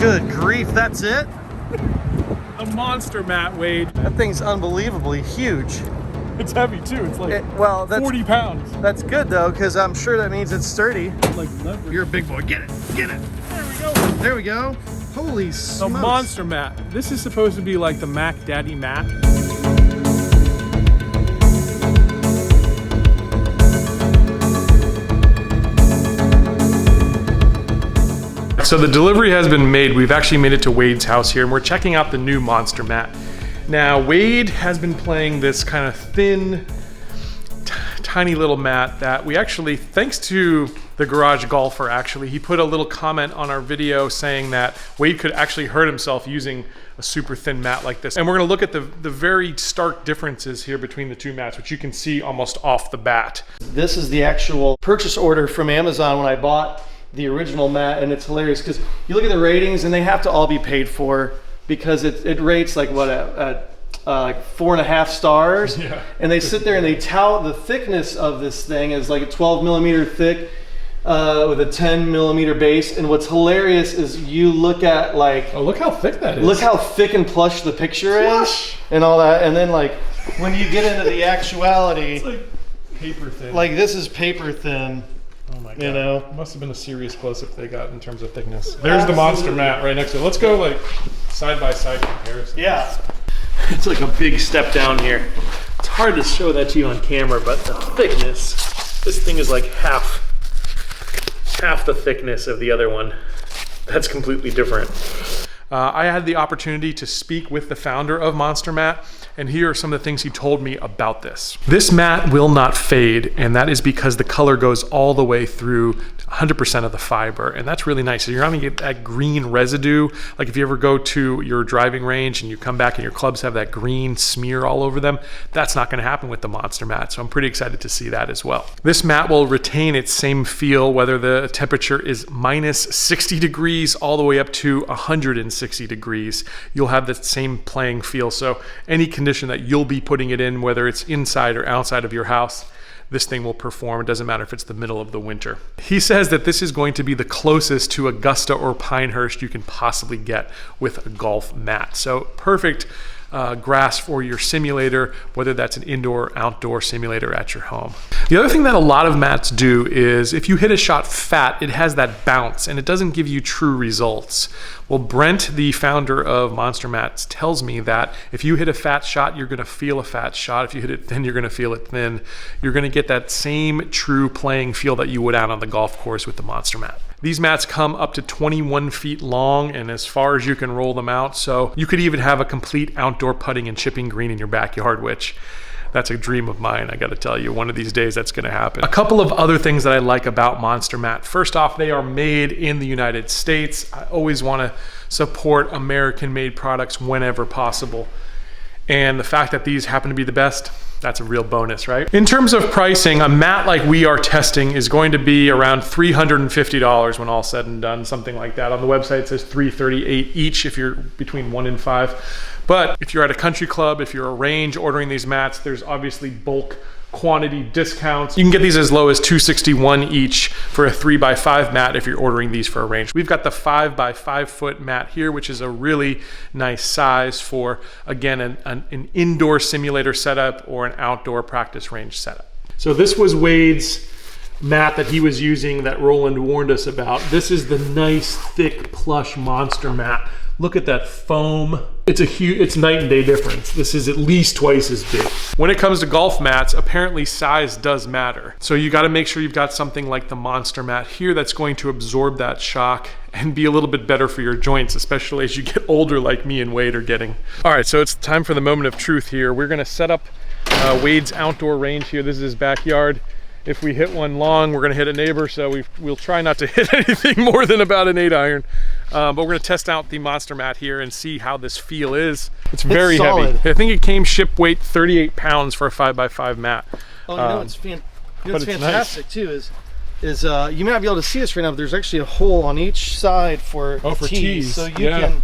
Good grief, that's it? A monster mat, Wade. That thing's unbelievably huge. It's heavy too. It's like well, that's 40 pounds. That's good though, because I'm sure that means it's sturdy. Like leverage. You're a big boy. Get it. Get it. There we go. There we go. Holy smokes. A monster mat. This is supposed to be like the Mac Daddy mat. So the delivery has been made. We've actually made it to Wade's house here, and we're checking out the new monster mat. Now, Wade has been playing this kind of thin, tiny little mat that we actually, thanks to the garage golfer actually, he put a little comment on our video saying that Wade could actually hurt himself using a super thin mat like this. And we're gonna look at the very stark differences here between the two mats, which you can see almost off the bat. This is the actual purchase order from Amazon when I bought the original mat, and it's hilarious because you look at the ratings and they have to all be paid for because it rates like what at like 4.5 stars. Yeah. And they sit there and they tout the thickness of this thing as like a 12 millimeter thick with a 10 millimeter base. And what's hilarious is you look at like, Oh, look how thick that is. look how thick and plush the picture is and all that, and then like when you get into the actuality, It's like paper thin. like this is paper thin. Oh my God. You know? It must have been a serious close-up they got in terms of thickness. There's the monster mat right next to it. Let's go like side-by-side comparison. Yeah. It's like a big step down here. It's hard to show that to you on camera, but the thickness, this thing is like half the thickness of the other one. That's completely different. I had the opportunity to speak with the founder of Monster Mat, and here are some of the things he told me about this. This mat will not fade, and that is because the color goes all the way through 100% of the fiber, and that's really nice. So you're not gonna get that green residue. Like if you ever go to your driving range and you come back and your clubs have that green smear all over them, that's not gonna happen with the Monster Mat. So I'm pretty excited to see that as well. This mat will retain its same feel whether the temperature is minus 60 degrees all the way up to 160 degrees. You'll have the same playing feel. So any condition that you'll be putting it in, whether it's inside or outside of your house, this thing will perform. It doesn't matter if it's the middle of the winter. He says that this is going to be the closest to Augusta or Pinehurst you can possibly get with a golf mat. So perfect grass for your simulator, whether that's an indoor or outdoor simulator at your home. The other thing that a lot of mats do is if you hit a shot fat, it has that bounce and it doesn't give you true results. Well, Brent, the founder of Monster Mats, tells me that if you hit a fat shot, you're gonna feel a fat shot. If you hit it thin, you're gonna feel it thin. You're gonna get that same true playing feel that you would out on the golf course with the Monster Mat. These mats come up to 21 feet long and as far as you can roll them out. So you could even have a complete outdoor putting and chipping green in your backyard, which that's a dream of mine. I gotta tell you, one of these days that's gonna happen. A couple of other things that I like about Monster Mat. First off, they are made in the United States. I always wanna support American-made products whenever possible. And the fact that these happen to be the best, that's a real bonus, right? In terms of pricing, a mat like we are testing is going to be around $350 when all said and done, something like that. On the website it says $338 each if you're between 1 and 5. But if you're at a country club, if you're a range ordering these mats, there's obviously bulk quantity discounts. You can get these as low as $261 each for a 3x5 mat if you're ordering these for a range. We've got the 5x5 foot mat here, which is a really nice size for, again, an indoor simulator setup or an outdoor practice range setup. So this was Wade's mat that he was using that Roland warned us about. This is the nice, thick, plush monster mat. Look at that foam. It's night and day difference. This is at least twice as big. When it comes to golf mats, apparently size does matter. So you gotta make sure you've got something like the Monster Mat here that's going to absorb that shock and be a little bit better for your joints, especially as you get older like me and Wade are getting. All right, so it's time for the moment of truth here. We're gonna set up Wade's outdoor range here. This is his backyard. If we hit one long, we're gonna hit a neighbor, so we'll try not to hit anything more than about an 8-iron. But we're gonna test out the Monster Mat here and see how this feel is. It's very heavy. I think it came ship weight 38 pounds for a 5x5 mat. Oh, you know what's fantastic nice. Too is you may not be able to see this right now, but there's actually a hole on each side for tees. So you can,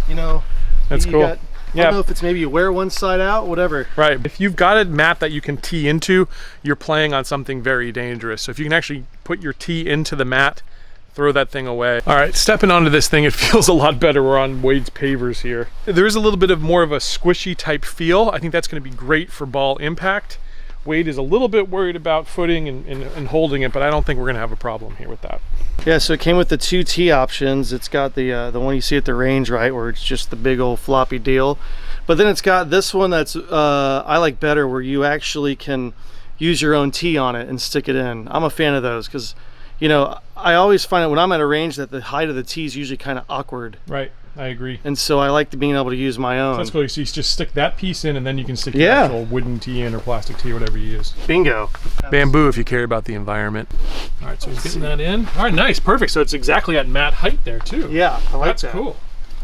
you know, that's cool. I don't know if it's maybe you wear one side out, whatever. Right, if you've got a mat that you can tee into, you're playing on something very dangerous. So if you can actually put your tee into the mat throw that thing away. All right, stepping onto this thing, it feels a lot better. We're on Wade's pavers here. There is a little bit of more of a squishy type feel. I think that's gonna be great for ball impact. Wade is a little bit worried about footing and holding it, but I don't think we're gonna have a problem here with that. Yeah, so it came with the 2 tee options. It's got the one you see at the range, right, where it's just the big old floppy deal. But then it's got this one that's I like better, where you actually can use your own tee on it and stick it in. I'm a fan of those because, you know, I always find it when I'm at a range that the height of the tee is usually kind of awkward. Right, I agree. And so I like being able to use my own. So that's cool. So you just stick that piece in, and then you can stick your actual wooden tee in or plastic tee, whatever you use. Bingo. Bamboo if you care about the environment. All right, so he's getting that in. All right, nice, perfect. So it's exactly at mat height there too. Yeah, I like that. That's cool.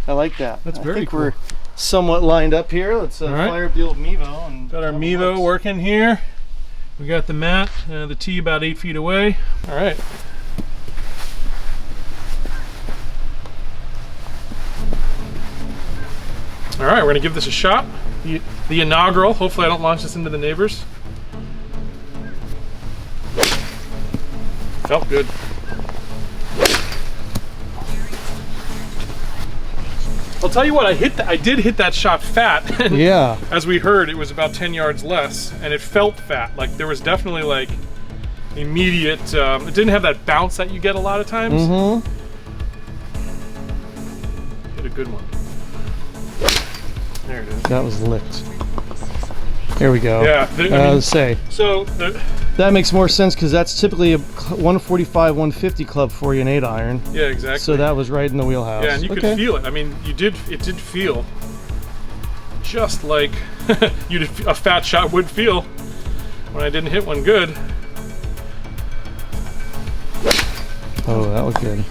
I like that. That's very I think cool. we're somewhat lined up here. Let's fire up the old Mevo. And got our Mevo working here. We got the mat, the tee about 8 feet away. All right. All right, we're gonna give this a shot. The inaugural. Hopefully I don't launch this into the neighbors. Felt good. I'll tell you what, I did hit that shot fat. And yeah. as we heard, it was about 10 yards less, and it felt fat. Like there was definitely like immediate, it didn't have that bounce that you get a lot of times. Mm-hmm. Hit a good one. There it is. That was licked. There we go. Yeah, Let's say. So that makes more sense because that's typically a 145, 150 club for you, an 8 iron. yeah, exactly. So that was right in the wheelhouse. Yeah, and you could feel it. I mean, it did feel just like a fat shot would feel when I didn't hit one good. Oh, that was good.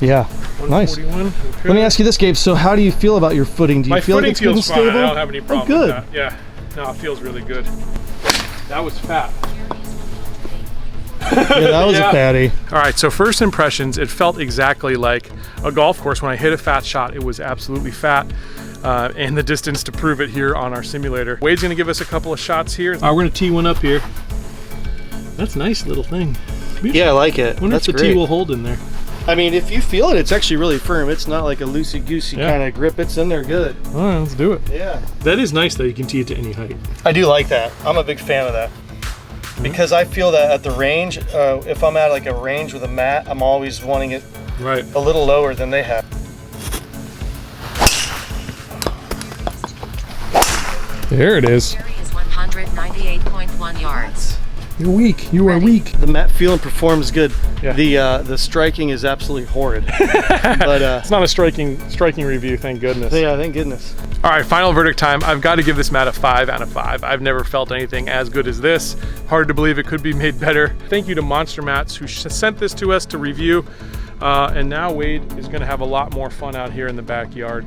Yeah, nice. 141, okay. Let me ask you this, Gabe. So how do you feel about your footing? Do you My footing footing like it's good and feels fine. stable? I don't have any problem good. with that. Yeah, no, it feels really good. That was fat. Yeah, that was a fatty. All right, so first impressions, it felt exactly like a golf course. When I hit a fat shot, it was absolutely fat. And the distance to prove it here on our simulator. Wade's gonna give us a couple of shots here. We're gonna tee one up here. That's a nice little thing. Yeah, I like it. Wonder That's if the great. tee will hold in there. I mean, if you feel it, it's actually really firm. It's not like a loosey-goosey kind of grip. It's in there good. All right, let's do it. Yeah. That is nice though, you can tee it to any height. I do like that. I'm a big fan of that. Because I feel that at the range, if I'm at like a range with a mat, I'm always wanting it Right. a little lower than they have. There it is. Carry is 198.1 yards. You're weak. You are weak. The mat feel and performs good. Yeah. The striking is absolutely horrid. But It's not a striking review, thank goodness. yeah, thank goodness. All right, final verdict time. I've got to give this mat a 5 out of 5. I've never felt anything as good as this. Hard to believe it could be made better. Thank you to Monster Mats who sent this to us to review. And now Wade is going to have a lot more fun out here in the backyard.